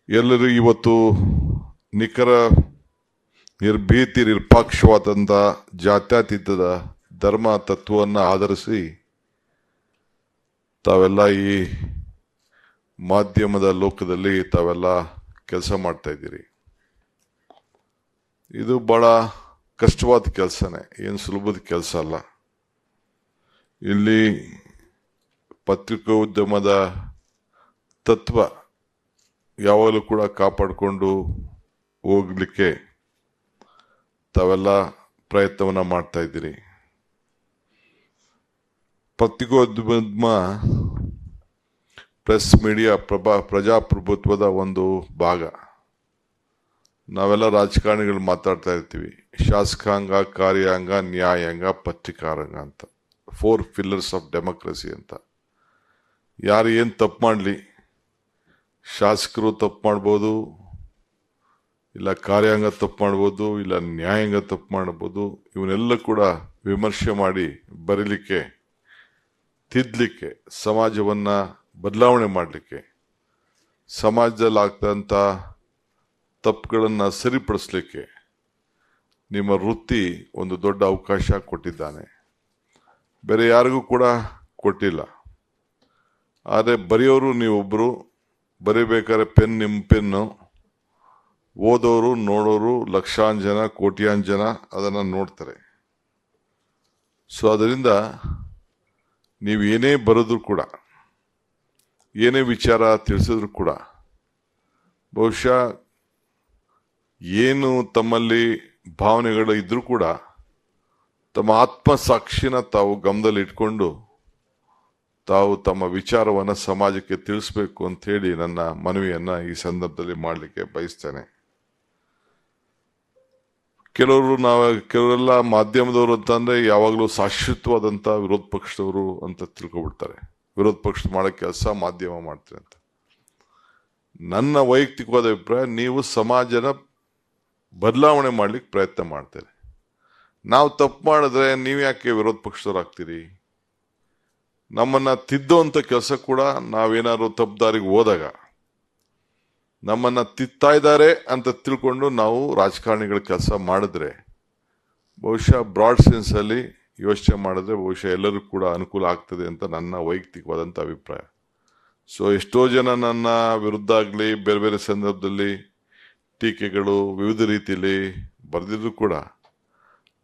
ಎಲ್ಲರೂ ಇವತ್ತು ನಿಖರ ನಿರ್ಭೀತಿ ನಿರಪೇಕ್ಷವಾದಂಥ ಜಾತ್ಯತೀತದ ಧರ್ಮ ತತ್ವವನ್ನು ಆಧರಿಸಿ ತಾವೆಲ್ಲ ಈ ಮಾಧ್ಯಮದ ಲೋಕದಲ್ಲಿ ತಾವೆಲ್ಲ ಕೆಲಸ ಮಾಡ್ತಾ ಇದ್ದೀರಿ. ಇದು ಬಹಳ ಕಷ್ಟವಾದ ಕೆಲಸನೇ, ಏನು ಸುಲಭದ ಕೆಲಸ ಅಲ್ಲ. ಇಲ್ಲಿ ಪತ್ರಿಕೋದ್ಯಮದ ತತ್ವ ಯಾವಾಗಲೂ ಕೂಡ ಕಾಪಾಡಿಕೊಂಡು ಹೋಗ್ಲಿಕ್ಕೆ ತಾವೆಲ್ಲ ಪ್ರಯತ್ನವನ್ನ ಮಾಡ್ತಾ ಇದ್ದೀರಿ. ಪತ್ರಿಕೋದ್ಯಮ ಪ್ರೆಸ್ ಮೀಡಿಯಾ ಪ್ರಜಾಪ್ರಭುತ್ವದ ಒಂದು ಭಾಗ. ನಾವೆಲ್ಲ ರಾಜಕಾರಣಿಗಳು ಮಾತಾಡ್ತಾ ಇರ್ತೀವಿ, ಶಾಸಕಾಂಗ, ಕಾರ್ಯಾಂಗ, ನ್ಯಾಯಾಂಗ, ಪತ್ರಿಕಾರಂಗ ಅಂತ 4 pillars ಆಫ್ ಡೆಮೋಕ್ರಸಿ ಅಂತ. ಯಾರು ಏನು ತಪ್ಪು ಮಾಡಲಿ, ಶಾಸಕರು ತಪ್ಪು ಮಾಡ್ಬೋದು, ಇಲ್ಲ ಕಾರ್ಯಾಂಗ ತಪ್ಪು ಮಾಡ್ಬೋದು, ಇಲ್ಲ ನ್ಯಾಯಾಂಗ ತಪ್ಪು ಮಾಡ್ಬೋದು. ಇವನ್ನೆಲ್ಲ ಕೂಡ ವಿಮರ್ಶೆ ಮಾಡಿ ಬರೀಲಿಕ್ಕೆ, ತಿದ್ದಲಿಕ್ಕೆ, ಸಮಾಜವನ್ನ ಬದಲಾವಣೆ ಮಾಡಲಿಕ್ಕೆ, ಸಮಾಜದಲ್ಲಿ ಆಗ್ತಂಥ ತಪ್ಪುಗಳನ್ನು ಸರಿಪಡಿಸ್ಲಿಕ್ಕೆ ನಿಮ್ಮ ವೃತ್ತಿ ಒಂದು ದೊಡ್ಡ ಅವಕಾಶ ಕೊಟ್ಟಿದ್ದಾನೆ. ಬೇರೆ ಯಾರಿಗೂ ಕೂಡ ಕೊಟ್ಟಿಲ್ಲ. ಆದರೆ ಬರೆಯೋರು ನೀವೊಬ್ಬರು, ಬರೀಬೇಕಾದ್ರೆ ಪೆನ್ ನಿಮ್ಮ ಪೆನ್ನು, ಓದೋರು ನೋಡೋರು ಲಕ್ಷಾಂತರ ಜನ, ಕೋಟ್ಯಾಂತರ ಜನ ಅದನ್ನು ನೋಡ್ತಾರೆ. ಸೊ ಅದರಿಂದ ನೀವು ಏನೇ ಬರೆದ್ರು ಕೂಡ, ಏನೇ ವಿಚಾರ ತಿಳಿಸಿದ್ರು ಕೂಡ, ಬಹುಶಃ ಏನು ತಮ್ಮಲ್ಲಿ ಭಾವನೆಗಳು ಇದ್ರೂ ಕೂಡ ತಮ್ಮ ಆತ್ಮಸಾಕ್ಷಿನ ತಾವು ಗಮನದಲ್ಲಿ ಇಟ್ಕೊಂಡು ತಾವು ತಮ್ಮ ವಿಚಾರವನ್ನು ಸಮಾಜಕ್ಕೆ ತಿಳಿಸ್ಬೇಕು ಅಂತ ಹೇಳಿ ನನ್ನ ಮನವಿಯನ್ನ ಈ ಸಂದರ್ಭದಲ್ಲಿ ಮಾಡಲಿಕ್ಕೆ ಬಯಸ್ತೇನೆ. ಕೆಲವರೆಲ್ಲ ಮಾಧ್ಯಮದವರು ಅಂತಂದ್ರೆ ಯಾವಾಗಲೂ ಶಾಶ್ವತವಾದಂಥ ವಿರೋಧ ಪಕ್ಷದವರು ಅಂತ ತಿಳ್ಕೊಬಿಡ್ತಾರೆ. ವಿರೋಧ ಪಕ್ಷ ಮಾಡೋ ಕೆಲಸ ಮಾಧ್ಯಮ ಮಾಡ್ತಾರೆ ಅಂತ. ನನ್ನ ವೈಯಕ್ತಿಕವಾದ ಅಭಿಪ್ರಾಯ, ನೀವು ಸಮಾಜನ ಬದಲಾವಣೆ ಮಾಡ್ಲಿಕ್ಕೆ ಪ್ರಯತ್ನ ಮಾಡ್ತಾರೆ. ನಾವು ತಪ್ಪು ಮಾಡಿದ್ರೆ ನೀವು ಯಾಕೆ ವಿರೋಧ ಪಕ್ಷದವ್ರು ಆಗ್ತೀರಿ? ನಮ್ಮನ್ನ ತಿದ್ದೋಂಥ ಕೆಲಸ ಕೂಡ ನಾವೇನಾದ್ರು ತಪ್ಪು ದಾರಿಗೆ ಹೋದಾಗ ನಮ್ಮನ್ನ ತಿತ್ತಾ ಇದ್ದಾರೆ ಅಂತ ತಿಳ್ಕೊಂಡು ನಾವು ರಾಜಕಾರಣಿಗಳ ಕೆಲಸ ಮಾಡಿದ್ರೆ, ಬಹುಶಃ ಬ್ರಾಡ್ ಸೆನ್ಸ್ ಅಲ್ಲಿ ಯೋಚನೆ ಮಾಡಿದ್ರೆ ಬಹುಶಃ ಎಲ್ಲರೂ ಕೂಡ ಅನುಕೂಲ ಆಗ್ತದೆ ಅಂತ ನನ್ನ ವೈಯಕ್ತಿಕವಾದಂಥ ಅಭಿಪ್ರಾಯ. ಸೊ ಎಷ್ಟೋ ಜನ ನನ್ನ ವಿರುದ್ಧ ಆಗಲಿ ಬೇರೆ ಬೇರೆ ಸಂದರ್ಭದಲ್ಲಿ ಟೀಕೆಗಳು ವಿವಿಧ ರೀತಿಯಲ್ಲಿ ಬರೆದಿದ್ರು ಕೂಡ,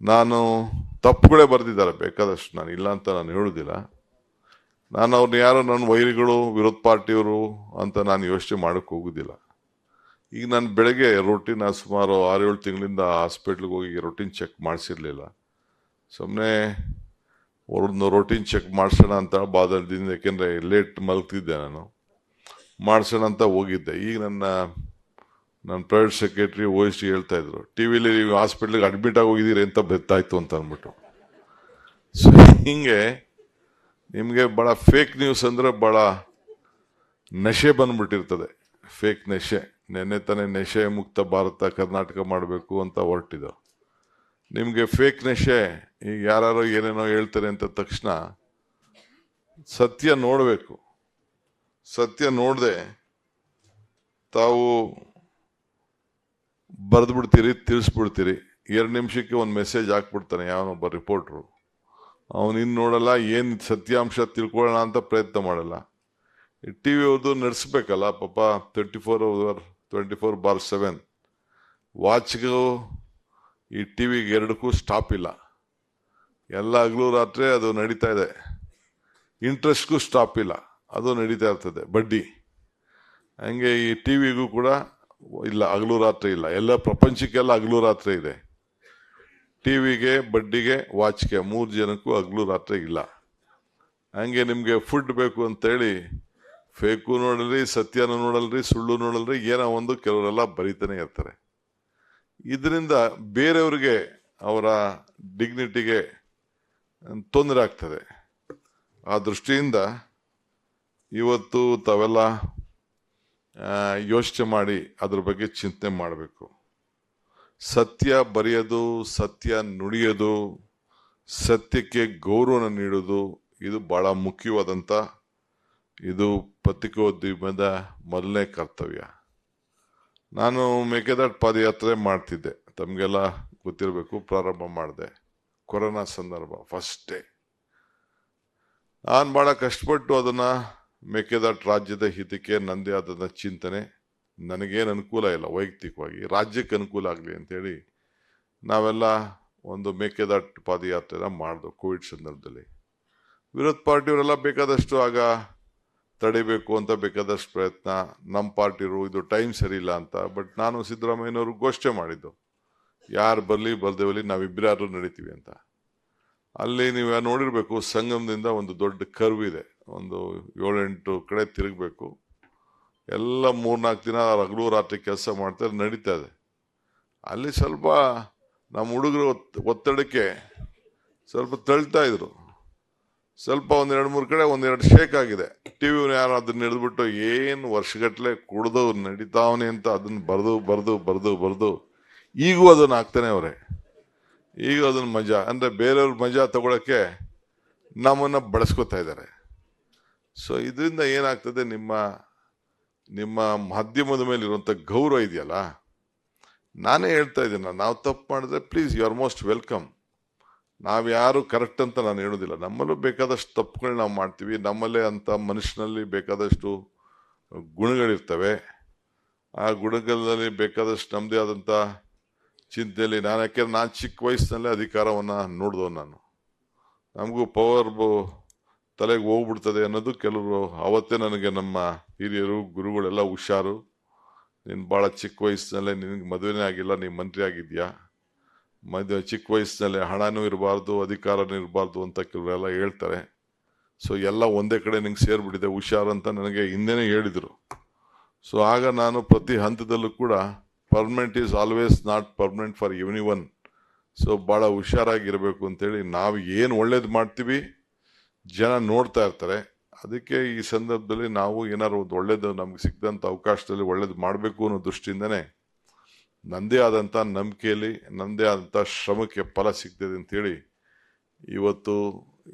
ನಾನು ತಪ್ಪುಗಳೇ ಬರೆದಿದ್ದಾರೆ ಬೇಕಾದಷ್ಟು, ನಾನು ಇಲ್ಲ ಅಂತ ನಾನು ಹೇಳುವುದಿಲ್ಲ. ನಾನು ಅವ್ರನ್ನ ಯಾರೋ ನನ್ನ ವೈರಿಗಳು, ವಿರೋಧ ಪಾರ್ಟಿಯವರು ಅಂತ ನಾನು ಯೋಚನೆ ಮಾಡೋಕ್ಕೆ ಹೋಗುದಿಲ್ಲ. ಈಗ ನಾನು ಬೆಳಗ್ಗೆ ರೋಟೀನ್ ಸುಮಾರು 6-7 ತಿಂಗಳಿಂದ ಹಾಸ್ಪಿಟ್ಲಿಗೆ ಹೋಗಿ ರೋಟೀನ್ ಚೆಕ್ ಮಾಡಿಸಿರ್ಲಿಲ್ಲ. ಸುಮ್ಮನೆ ಅವ್ರದ್ದು ರೋಟೀನ್ ಚೆಕ್ ಮಾಡಿಸೋಣ ಅಂತ ಬಾದದಿಂದ, ಯಾಕೆಂದರೆ ಲೇಟ್ ಮಲಗ್ತಿದ್ದೆ, ನಾನು ಮಾಡಿಸೋಣ ಅಂತ ಹೋಗಿದ್ದೆ. ಈಗ ನನ್ನ ಪ್ರೈವೇಟ್ ಸೆಕ್ರೆಟರಿ OSD ಹೇಳ್ತಾ ಇದ್ರು, ಟಿವಿಲಿ ನೀವು ಹಾಸ್ಪಿಟ್ಲಿಗೆ ಅಡ್ಮಿಟ್ ಆಗಿ ಹೋಗಿದ್ದೀರಿ ಅಂತ ಬೆತ್ತಾಯ್ತು ಅಂತ ಅಂದ್ಬಿಟ್ಟು. ಸೊ ಹಿಂಗೆ ನಿಮಗೆ ಭಾಳ ಫೇಕ್ ನ್ಯೂಸ್ ಅಂದರೆ ಭಾಳ ನಶೆ ಬಂದ್ಬಿಟ್ಟಿರ್ತದೆ, ಫೇಕ್ ನಶೆ. ನೆನ್ನೆ ತಾನೇ ನಶೆ ಮುಕ್ತ ಭಾರತ ಕರ್ನಾಟಕ ಮಾಡಬೇಕು ಅಂತ ಹೊರಟಿದ್ದು. ನಿಮಗೆ ಫೇಕ್ ನಶೆ, ಈಗ ಯಾರು ಏನೇನೋ ಹೇಳ್ತಾರೆ ಅಂತ ತಕ್ಷಣ ಸತ್ಯ ನೋಡಬೇಕು. ಸತ್ಯ ನೋಡದೆ ತಾವು ಬರೆದು ಬಿಡ್ತೀರಿ, ತಿಳಿಸ್ಬಿಡ್ತೀರಿ. 2 ನಿಮಿಷಕ್ಕೆ ಒಂದು ಮೆಸೇಜ್ ಹಾಕ್ಬಿಡ್ತಾನೆ ಯಾವನೊಬ್ಬ ರಿಪೋರ್ಟ್ರು. ಅವನಿನ್ನು ನೋಡಲ್ಲ, ಏನು ಸತ್ಯಾಂಶ ತಿಳ್ಕೊಳ್ಳೋಣ ಅಂತ ಪ್ರಯತ್ನ ಮಾಡಲ್ಲ. TV ಅವ್ರದ್ದು ನಡೆಸ್ಬೇಕಲ್ಲ ಪಾಪ, 24/7 ವಾಚ್ಗೂ ಈ ಟಿವಿಗೆ ಎರಡಕ್ಕೂ ಸ್ಟಾಪ್ ಇಲ್ಲ. ಎಲ್ಲ ಹಗಲು ರಾತ್ರಿ ಅದು ನಡೀತಾ ಇದೆ. ಇಂಟ್ರೆಸ್ಟ್ಗೂ ಸ್ಟಾಪ್ ಇಲ್ಲ, ಅದು ನಡೀತಾ ಇರ್ತದೆ. ಬಡ್ಡಿ ಹಂಗೆ ಈ ಟಿವಿಗೂ ಕೂಡ ಇಲ್ಲ, ಹಗಲು ರಾತ್ರಿ ಇಲ್ಲ. ಎಲ್ಲ ಪ್ರಪಂಚಕ್ಕೆಲ್ಲ ಹಗಲು ರಾತ್ರಿ ಇದೆ. ಟಿವಿಗೆ, ಬಡ್ಡಿಗೆ, ವಾಚ್ಗೆ 3 ಜನಕ್ಕೂ ಹಗಲು ರಾತ್ರಿ ಇಲ್ಲ. ಹಂಗೆ ನಿಮಗೆ ಫುಡ್ ಬೇಕು ಅಂತೇಳಿ ಫೇಕು ನೋಡಲ್ರಿ, ಸತ್ಯನೂ ನೋಡಲ್ರಿ, ಸುಳ್ಳು ನೋಡಲ್ರಿ, ಏನೋ ಒಂದು ಕೆಲವರೆಲ್ಲ ಬರೀತಾನೆ ಇರ್ತಾರೆ. ಇದರಿಂದ ಬೇರೆಯವ್ರಿಗೆ, ಅವರ ಡಿಗ್ನಿಟಿಗೆ ತೊಂದರೆ ಆಗ್ತದೆ. ಆ ದೃಷ್ಟಿಯಿಂದ ಇವತ್ತು ತಾವೆಲ್ಲ ಯೋಚನೆ ಮಾಡಿ ಅದ್ರ ಬಗ್ಗೆ ಚಿಂತನೆ ಮಾಡಬೇಕು. ಸತ್ಯ ಬರೆಯೋದು, ಸತ್ಯ ನುಡಿಯೋದು, ಸತ್ಯಕ್ಕೆ ಗೌರವ ನೀಡೋದು, ಇದು ಬಹಳ ಮುಖ್ಯವಾದಂಥ, ಇದು ಪತ್ರಿಕೋದ್ಯಮದ ಮೊದಲನೇ ಕರ್ತವ್ಯ. ನಾನು ಮೇಕೆದಾಟು ಪಾದಯಾತ್ರೆ ಮಾಡ್ತಿದ್ದೆ, ತಮಗೆಲ್ಲ ಗೊತ್ತಿರಬೇಕು. ಪ್ರಾರಂಭ ಮಾಡಿದೆ ಕೊರೋನಾ ಸಂದರ್ಭ, ಫಸ್ಟ್ ಡೇ. ನಾನು ಭಾಳ ಕಷ್ಟಪಟ್ಟು ಅದನ್ನು ಮೇಕೆದಾಟು ರಾಜ್ಯದ ಹಿತಕ್ಕೆ ನನ್ನದೇ ಆದ ಚಿಂತನೆ, ನನಗೇನು ಅನುಕೂಲ ಇಲ್ಲ ವೈಯಕ್ತಿಕವಾಗಿ, ರಾಜ್ಯಕ್ಕೆ ಅನುಕೂಲ ಆಗಲಿ ಅಂತೇಳಿ ನಾವೆಲ್ಲ ಒಂದು ಮೇಕೆದಾಟು ಪಾದಯಾತ್ರೆನ ಮಾಡಿದ್ವು ಕೋವಿಡ್ ಸಂದರ್ಭದಲ್ಲಿ. ವಿರೋಧ ಪಾರ್ಟಿಯವರೆಲ್ಲ ಬೇಕಾದಷ್ಟು ಆಗ ತಡಿಬೇಕು ಅಂತ ಬೇಕಾದಷ್ಟು ಪ್ರಯತ್ನ, ನಮ್ಮ ಪಾರ್ಟಿರು ಇದು ಟೈಮ್ ಸರಿ ಇಲ್ಲ ಅಂತ. ಬಟ್ ನಾನು ಸಿದ್ದರಾಮಯ್ಯನವರು ಘೋಷಣೆ ಮಾಡಿದ್ದು, ಯಾರು ಬರಲಿ ಬರ್ದೇವಲ್ಲಿ ನಾವಿಬ್ಬರೇ ಯಾರು ನಡೀತೀವಿ ಅಂತ. ಅಲ್ಲಿ ನೀವು ನೋಡಿರ್ಬೇಕು, ಸಂಗಮದಿಂದ ಒಂದು ದೊಡ್ಡ ಕರ್ವ್ ಇದೆ, ಒಂದು 7-8 ಕಡೆ ತಿರುಗಬೇಕು. ಎಲ್ಲ 3-4 ದಿನ ಹಗಲು ರಾತ್ರಿ ಕೆಲಸ ಮಾಡ್ತಾರೆ, ನಡೀತಾ ಇದೆ. ಅಲ್ಲಿ ಸ್ವಲ್ಪ ನಮ್ಮ ಹುಡುಗರು ಒತ್ತಡಕ್ಕೆ ಸ್ವಲ್ಪ ತಳ್ತಾ ಇದ್ರು. ಸ್ವಲ್ಪ 1-2-3 ಕಡೆ 1-2 ಶೇಕ್ ಆಗಿದೆ. ಟಿವಿ ಯಾರು ಅದನ್ನ ಹಿಡಿದ್ಬಿಟ್ಟು ಏನು ವರ್ಷಗಟ್ಟಲೆ ಕುಡ್ದು ನಡೀತಾವನೆ ಅಂತ ಅದನ್ನ ಬರೆದು ಈಗೂ ಅದನ್ನ ಹಾಕ್ತಾನೆ ಅವರೇ. ಈಗ ಅದನ್ನ ಮಜಾ ಅಂದ್ರೆ ಬೇರೆಯವ್ರ ಮಜಾ ತಗೊಳಕ್ಕೆ ನಮ್ಮನ್ನ ಬಳಸ್ಕೊತಾ ಇದ್ದಾರೆ. ಸೊ ಇದರಿಂದ ಏನಾಗ್ತದೆ, ನಿಮ್ಮ ಮಾಧ್ಯಮದ ಮೇಲೆ ಇರುವಂತ ಗೌರವ ಇದೆಯಲ್ಲ, ನಾನೇ ಹೇಳ್ತಾ ಇದ್ದೀನಿ, ನಾವು ತಪ್ಪು ಮಾಡಿದ್ರೆ please you are most welcome. ನಾವು ಯಾರು ಕರೆಕ್ಟ್ ಅಂತ ನಾನು ಹೇಳೋದಿಲ್ಲ, ನಮ್ಮಲ್ಲೂ ಬೇಕಾದಷ್ಟು ತಪ್ಪುಗಳು ನಾವು ಮಾಡ್ತೀವಿ, ನಮ್ಮಲ್ಲೇ ಅಂತ ಮನುಷ್ಯನಲ್ಲಿ ಬೇಕಾದಷ್ಟು ಗುಣಗಳಿರ್ತವೆ. ಆ ಗುಣಗಳಲ್ಲಿ ಬೇಕಾದಷ್ಟು ನಮ್ಮದೇ ಆದಂಥ ಚಿಂತೆಯಲ್ಲಿ ಯಾಕೆಂದ್ರೆ ನಾನು ಚಿಕ್ಕ ವಯಸ್ಸಿನಲ್ಲೇ ಅಧಿಕಾರವನ್ನು ನೋಡಿದವ ನಾನು. ನಮಗೂ ಪವರ್ ತಲೆಗೆ ಹೋಗ್ಬಿಡ್ತದೆ ಅನ್ನೋದು ಕೆಲವರು ಅವತ್ತೇ ನನಗೆ ನಮ್ಮ ಹಿರಿಯರು ಗುರುಗಳೆಲ್ಲ ಹುಷಾರು, ನೀನು ಭಾಳ ಚಿಕ್ಕ ವಯಸ್ಸಿನಲ್ಲೇ ನಿನಗೆ ಮದುವೆನೇ ಆಗಿಲ್ಲ, ನೀನು ಮಂತ್ರಿ ಆಗಿದ್ಯಾ, ಚಿಕ್ಕ ವಯಸ್ಸಿನಲ್ಲೇ ಹಣನೂ ಇರಬಾರ್ದು ಅಧಿಕಾರನೂ ಇರಬಾರ್ದು ಅಂತ ಕೆಲವರೆಲ್ಲ ಹೇಳ್ತಾರೆ. ಸೊ ಎಲ್ಲ ಒಂದೇ ಕಡೆ ನಿಂಗೆ ಸೇರಿಬಿಟ್ಟಿದೆ, ಹುಷಾರಂತ ನನಗೆ ಹಿಂದೆನೇ ಹೇಳಿದರು. ಸೊ ಆಗ ನಾನು ಪ್ರತಿ ಹಂತದಲ್ಲೂ ಕೂಡ permanent is always not permanent for every one. So ಭಾಳ ಹುಷಾರಾಗಿರಬೇಕು ಅಂತೇಳಿ, ನಾವು ಏನು ಒಳ್ಳೇದು ಮಾಡ್ತೀವಿ ಜನ ನೋಡ್ತಾ ಇರ್ತಾರೆ. ಅದಕ್ಕೆ ಈ ಸಂದರ್ಭದಲ್ಲಿ ನಾವು ಏನಾದ್ರು ಒಂದು ಒಳ್ಳೇದು ನಮ್ಗೆ ಸಿಕ್ಕಿದಂಥ ಅವಕಾಶದಲ್ಲಿ ಒಳ್ಳೇದು ಮಾಡಬೇಕು ಅನ್ನೋ ದೃಷ್ಟಿಯಿಂದನೇ ನನ್ನದೇ ಆದಂಥ ನಂಬಿಕೆಯಲ್ಲಿ ನನ್ನದೇ ಆದಂಥ ಶ್ರಮಕ್ಕೆ ಫಲ ಸಿಗ್ತದೆ ಅಂತೇಳಿ ಇವತ್ತು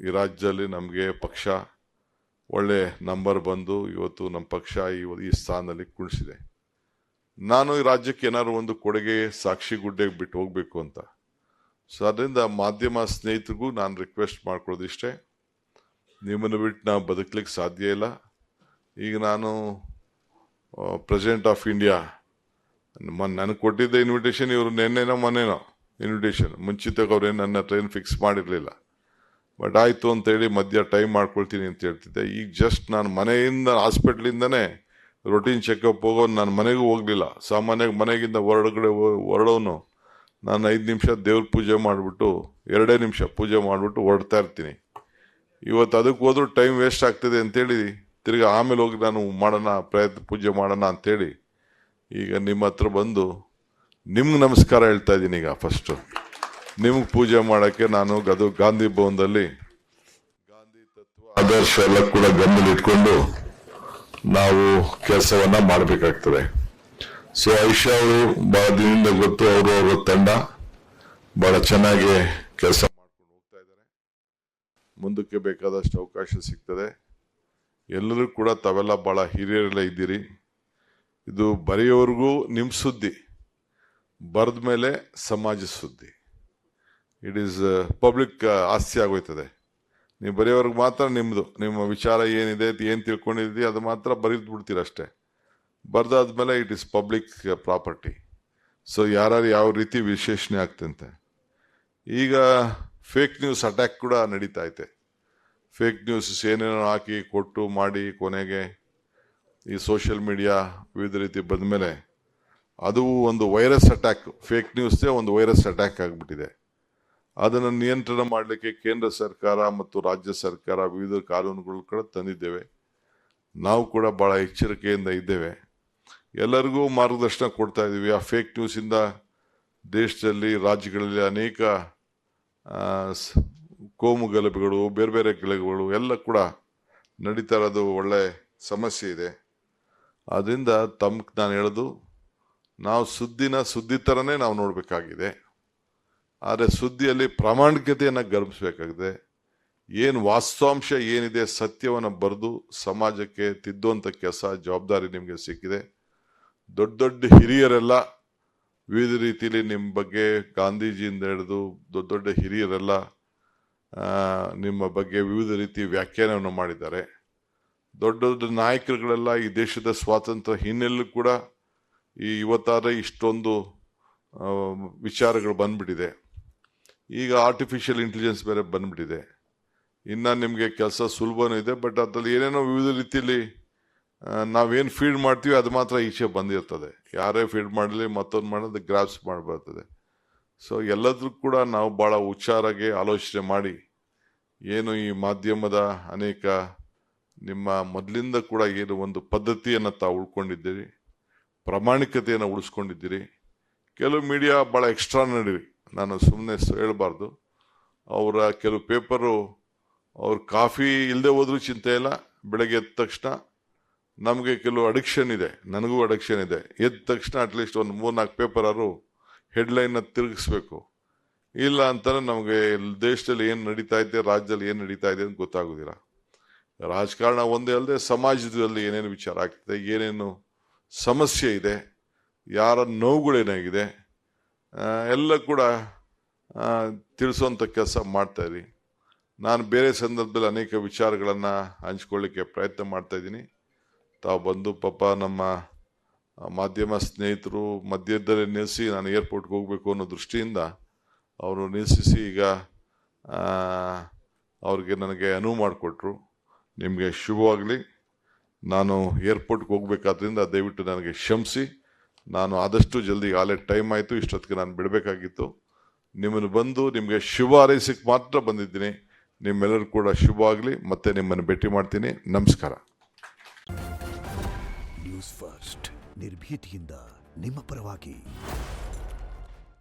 ಈ ರಾಜ್ಯದಲ್ಲಿ ನಮಗೆ ಪಕ್ಷ ಒಳ್ಳೆ ನಂಬರ್ ಬಂದು ಇವತ್ತು ನಮ್ಮ ಪಕ್ಷ ಈ ಸ್ಥಾನದಲ್ಲಿ ಕುಣಿಸಿದೆ. ನಾನು ಈ ರಾಜ್ಯಕ್ಕೆ ಏನಾದ್ರು ಒಂದು ಕೊಡುಗೆ ಸಾಕ್ಷಿ ಗುಡ್ಡೆಗೆ ಬಿಟ್ಟು ಹೋಗಬೇಕು ಅಂತ. ಸೊ ಅದರಿಂದ ಮಾಧ್ಯಮ ಸ್ನೇಹಿತರಿಗೂ ನಾನು ರಿಕ್ವೆಸ್ಟ್ ಮಾಡ್ಕೊಳ್ಳೋದಿಷ್ಟೇ, ನಿಮ್ಮನ್ನು ಬಿಟ್ಟು ನಾವು ಬದುಕಲಿಕ್ಕೆ ಸಾಧ್ಯ ಇಲ್ಲ. ಈಗ ನಾನು ಪ್ರೆಸಿಡೆಂಟ್ ಆಫ್ ಇಂಡಿಯಾ ನನಗೆ ಕೊಟ್ಟಿದ್ದ ಇನ್ವಿಟೇಷನ್, ಇವರು ಮೊನ್ನೆನೋ ಇನ್ವಿಟೇಷನ್ ಮುಂಚಿತವಾಗಿ ಅವ್ರೇನು ನನ್ನ ಟ್ರೈನ್ ಫಿಕ್ಸ್ ಮಾಡಿರಲಿಲ್ಲ. ಬಟ್ ಆಯಿತು ಅಂತೇಳಿ ಮಧ್ಯ ಟೈಮ್ ಮಾಡ್ಕೊಳ್ತೀನಿ ಅಂತ ಹೇಳ್ತಿದ್ದೆ. ಈಗ ಜಸ್ಟ್ ನಾನು ಮನೆಯಿಂದ ಹಾಸ್ಪಿಟ್ಲಿಂದನೇ ರೊಟೀನ್ ಚೆಕಪ್ ಹೋಗೋ, ನಾನು ಮನೆಗೂ ಹೋಗಲಿಲ್ಲ. ಸಾಮಾನ್ಯವಾಗಿ ಮನೆಗಿಂದ ಹೊರಡೋನು ನಾನು 5 ನಿಮಿಷ ದೇವ್ರ ಪೂಜೆ ಮಾಡಿಬಿಟ್ಟು 2 ನಿಮಿಷ ಪೂಜೆ ಮಾಡಿಬಿಟ್ಟು ಹೊರಡ್ತಾ ಇರ್ತೀನಿ. ಇವತ್ತು ಅದಕ್ಕೆ ಹೋದ್ರೂ ಟೈಮ್ ವೇಸ್ಟ್ ಆಗ್ತದೆ ಅಂತೇಳಿ ತಿರ್ಗಿ ಆಮೇಲೆ ಹೋಗಿ ನಾನು ಪೂಜೆ ಮಾಡೋಣ ಅಂಥೇಳಿ ಈಗ ನಿಮ್ಮ ಹತ್ರ ಬಂದು ನಿಮ್ಗೆ ನಮಸ್ಕಾರ ಹೇಳ್ತಾ ಇದ್ದೀನಿ. ಈಗ ಫಸ್ಟು ನಿಮ್ಗೆ ಪೂಜೆ ಮಾಡೋಕ್ಕೆ ನಾನು ಅದು ಗಾಂಧಿ ಭವನದಲ್ಲಿ ಗಾಂಧಿ ತತ್ವ ಆದರ್ಶ ಎಲ್ಲ ಕೂಡ ಗಮನ ಇಟ್ಕೊಂಡು ನಾವು ಕೆಲಸವನ್ನ ಮಾಡಬೇಕಾಗ್ತದೆ. ಸೊ ಐಶಾ ಅವರು ಬಹಳ ದಿನದಿಂದ ಗೊತ್ತು, ಅವರ ತಂಡ ಬಹಳ ಚೆನ್ನಾಗಿ ಕೆಲಸ ಮಾಡ್ಕೊಂಡು ಹೋಗ್ತಾ ಇದ್ದಾರೆ. ಮುಂದಕ್ಕೆ ಬೇಕಾದಷ್ಟು ಅವಕಾಶ ಸಿಗ್ತದೆ. ಎಲ್ಲರೂ ಕೂಡ ತಾವೆಲ್ಲ ಬಹಳ ಹಿರಿಯರೆಲ್ಲ ಇದ್ದೀರಿ. ಇದು ಬರೆಯೋರ್ಗೂ ನಿಮ್ಮ ಸುದ್ದಿ, ಬರೆದ ಮೇಲೆ ಸಮಾಜ ಸುದ್ದಿ. ಇಟ್ ಈಸ್ ಪಬ್ಲಿಕ್ ಆಸ್ತಿ ಆಗೋಯ್ತದೆ. ನೀವು ಬರೆಯೋರ್ಗೆ ಮಾತ್ರ ನಿಮ್ಮದು, ನಿಮ್ಮ ವಿಚಾರ ಏನಿದೆ, ಏನು ತಿಳ್ಕೊಂಡಿದ್ದೀವಿ ಅದು ಮಾತ್ರ ಬರೆದು ಬಿಡ್ತೀರ ಅಷ್ಟೇ. ಬರೆದಾದ್ಮೇಲೆ it is public property. So ಯಾರು ಯಾವ ರೀತಿ ವಿಶ್ಲೇಷಣೆ ಆಗ್ತಂತೆ. ಈಗ ಫೇಕ್ ನ್ಯೂಸ್ ಅಟ್ಯಾಕ್ ಕೂಡ ನಡೀತಾ ಐತೆ. ಫೇಕ್ ನ್ಯೂಸ್ ಏನೇನೋ ಹಾಕಿ ಕೊಟ್ಟು ಮಾಡಿ ಕೊನೆಗೆ ಈ ಸೋಷಿಯಲ್ ಮೀಡಿಯಾ ವಿವಿಧ ರೀತಿ ಬಂದ ಮೇಲೆ ಅದು ಒಂದು ವೈರಸ್ ಅಟ್ಯಾಕ್, ಫೇಕ್ ನ್ಯೂಸ್ದೇ ಒಂದು ವೈರಸ್ ಅಟ್ಯಾಕ್ ಆಗಿಬಿಟ್ಟಿದೆ. ಅದನ್ನು ನಿಯಂತ್ರಣ ಮಾಡಲಿಕ್ಕೆ ಕೇಂದ್ರ ಸರ್ಕಾರ ಮತ್ತು ರಾಜ್ಯ ಸರ್ಕಾರ ವಿವಿಧ ಕಾನೂನುಗಳು ಕೂಡ ತಂದಿದ್ದೇವೆ. ನಾವು ಕೂಡ ಭಾಳ ಎಚ್ಚರಿಕೆಯಿಂದ ಇದ್ದೇವೆ. ಎಲ್ಲರಿಗೂ ಮಾರ್ಗದರ್ಶನ ಕೊಡ್ತಾ ಇದ್ದೀವಿ. ಆ ಫೇಕ್ ನ್ಯೂಸಿಂದ ದೇಶದಲ್ಲಿ ರಾಜ್ಯಗಳಲ್ಲಿ ಅನೇಕ ಕೋಮು ಗಲಭೆಗಳು, ಬೇರೆ ಬೇರೆ ಗಲಭೆಗಳು ಎಲ್ಲ ಕೂಡ ನಡೀತಾ ಇರೋದು ಒಳ್ಳೆ ಸಮಸ್ಯೆ ಇದೆ. ಅದರಿಂದ ನಾನು ಹೇಳೋದು, ನಾವು ಸುದ್ದಿ ಥರನೇ ನಾವು ನೋಡಬೇಕಾಗಿದೆ. ಆದರೆ ಸುದ್ದಿಯಲ್ಲಿ ಪ್ರಾಮಾಣಿಕತೆಯನ್ನು ಗಮನಿಸಬೇಕಾಗಿದೆ. ಏನು ವಾಸ್ತವಾಂಶ ಏನಿದೆ ಸತ್ಯವನ್ನು ಬರೆದು ಸಮಾಜಕ್ಕೆ ತಿದ್ದುವಂಥ ಕೆಲಸ ಜವಾಬ್ದಾರಿ ನಿಮಗೆ ಸಿಕ್ಕಿದೆ. ದೊಡ್ಡ ದೊಡ್ಡ ಹಿರಿಯರೆಲ್ಲ ವಿವಿಧ ರೀತಿಯಲ್ಲಿ ನಿಮ್ಮ ಬಗ್ಗೆ ಗಾಂಧೀಜಿಯಿಂದ ಹಿಡಿದು ದೊಡ್ಡ ದೊಡ್ಡ ಹಿರಿಯರೆಲ್ಲ ನಿಮ್ಮ ಬಗ್ಗೆ ವಿವಿಧ ರೀತಿ ವ್ಯಾಖ್ಯಾನವನ್ನು ಮಾಡಿದ್ದಾರೆ. ದೊಡ್ಡ ದೊಡ್ಡ ನಾಯಕರುಗಳೆಲ್ಲ ಈ ದೇಶದ ಸ್ವಾತಂತ್ರ್ಯ ಹಿನ್ನೆಲೆಯಲ್ಲೂ ಕೂಡ ಇವತ್ತಾದ್ರೆ ಇಷ್ಟೊಂದು ವಿಚಾರಗಳು ಬಂದ್ಬಿಟ್ಟಿದೆ. ಈಗ ಆರ್ಟಿಫಿಷಿಯಲ್ ಇಂಟೆಲಿಜೆನ್ಸ್ ಬೇರೆ ಬಂದ್ಬಿಟ್ಟಿದೆ. ಇನ್ನು ನಿಮಗೆ ಕೆಲಸ ಸುಲಭನೂ ಇದೆ, ಬಟ್ ಅದ್ರಲ್ಲಿ ಏನೇನೋ ವಿವಿಧ ರೀತಿಯಲ್ಲಿ ನಾವೇನು ಫೀಡ್ ಮಾಡ್ತೀವಿ ಅದು ಮಾತ್ರ ಈಚೆ ಬಂದಿರ್ತದೆ. ಯಾರೇ ಫೀಡ್ ಮಾಡಲಿ ಮತ್ತೊಂದು ಮಾಡೋದು ಗ್ರಾಪ್ಸ್ ಮಾಡಿಬರ್ತದೆ. ಸೊ ಎಲ್ಲದ್ರೂ ಕೂಡ ನಾವು ಭಾಳ ಹುಷಾರಾಗಿ ಆಲೋಚನೆ ಮಾಡಿ, ಏನು ಈ ಮಾಧ್ಯಮದ ಅನೇಕ ನಿಮ್ಮ ಮೊದಲಿಂದ ಕೂಡ ಏನು ಒಂದು ಪದ್ಧತಿಯನ್ನು ತಾವು ಉಳ್ಕೊಂಡಿದ್ದೀರಿ, ಪ್ರಾಮಾಣಿಕತೆಯನ್ನು ಉಳಿಸ್ಕೊಂಡಿದ್ದೀರಿ. ಕೆಲವು ಮೀಡಿಯಾ ಭಾಳ ಎಕ್ಸ್ಟ್ರಾನರಿ, ನಾನು ಸುಮ್ಮನೆ ಹೇಳಬಾರ್ದು. ಅವರ ಕೆಲವು ಪೇಪರು ಅವ್ರು ಕಾಫಿ ಇಲ್ಲದೆ ಹೋದ್ರೂ ಚಿಂತೆ ಇಲ್ಲ, ಬೆಳಗ್ಗೆ ಎದ್ದ ತಕ್ಷಣ ನಮಗೆ ಕೆಲವು ಅಡಿಕ್ಷನ್ ಇದೆ, ನನಗೂ ಅಡಿಕ್ಷನ್ ಇದೆ. ಎದ್ದ ತಕ್ಷಣ ಅಟ್ಲೀಸ್ಟ್ ಒಂದು 3-4 ಪೇಪರಾರು ಹೆಡ್ಲೈನ್ನ ತಿರುಗಿಸ್ಬೇಕು. ಇಲ್ಲ ಅಂತಾನೆ ನಮಗೆ ದೇಶದಲ್ಲಿ ಏನು ನಡೀತಾ ಇದೆ, ರಾಜ್ಯದಲ್ಲಿ ಏನು ನಡೀತಾ ಇದೆ ಅಂತ ಗೊತ್ತಾಗೋದಿಲ್ಲ. ರಾಜಕಾರಣ ಒಂದೇ ಅಲ್ಲದೆ ಸಮಾಜದಲ್ಲಿ ಏನೇನು ವಿಚಾರ ಆಗ್ತಿದೆ, ಏನೇನು ಸಮಸ್ಯೆ ಇದೆ, ಯಾರ ನೋವುಗಳೇನಾಗಿದೆ ಎಲ್ಲ ಕೂಡ ತಿಳಿಸುವಂಥ ಕೆಲಸ ಮಾಡ್ತಾಯಿದ್ದೀನಿ. ನಾನು ಬೇರೆ ಸಂದರ್ಭದಲ್ಲಿ ಅನೇಕ ವಿಚಾರಗಳನ್ನು ಹಂಚ್ಕೊಳ್ಳಿಕ್ಕೆ ಪ್ರಯತ್ನ ಮಾಡ್ತಾಯಿದ್ದೀನಿ. ತಾವು ಬಂದು ಪಾಪ ನಮ್ಮ ಮಾಧ್ಯಮ ಸ್ನೇಹಿತರು ಮಧ್ಯದಲ್ಲಿ ನಿಲ್ಲಿಸಿ ನಾನು ಏರ್ಪೋರ್ಟ್ಗೆ ಹೋಗಬೇಕು ಅನ್ನೋ ದೃಷ್ಟಿಯಿಂದ ಅವರು ನಿಲ್ಲಿಸಿ ಈಗ ಅವ್ರಿಗೆ ನನಗೆ ಅನುವು ಮಾಡಿಕೊಟ್ರು. ನಿಮಗೆ ಶುಭವಾಗಲಿ. ನಾನು ಏರ್ಪೋರ್ಟ್ಗೆ ಹೋಗ್ಬೇಕಾದ್ರಿಂದ ದಯವಿಟ್ಟು ನನಗೆ ಕ್ಷಮಿಸಿ. ನಾನು ಆದಷ್ಟು ಜಲ್ದಿ ಆಲೇ ಟೈಮ್ ಆಯಿತು, ಇಷ್ಟೊತ್ತಿಗೆ ನಾನು ಬಿಡಬೇಕಾಗಿತ್ತು. ನಿಮ್ಮನ್ನು ಬಂದು ನಿಮಗೆ ಶುಭ ಹಾರೈಸಕ್ಕೆ ಮಾತ್ರ ಬಂದಿದ್ದೀನಿ. ನಿಮ್ಮೆಲ್ಲರೂ ಕೂಡ ಶುಭವಾಗಲಿ. ಮತ್ತೆ ನಿಮ್ಮನ್ನು ಭೇಟಿ ಮಾಡ್ತೀನಿ. ನಮಸ್ಕಾರ. ನ್ಯೂಸ್ ಫಸ್ಟ್, ನಿರ್ಭೀತಿಯಿಂದ ನಿಮ್ಮ ಪರವಾಗಿ.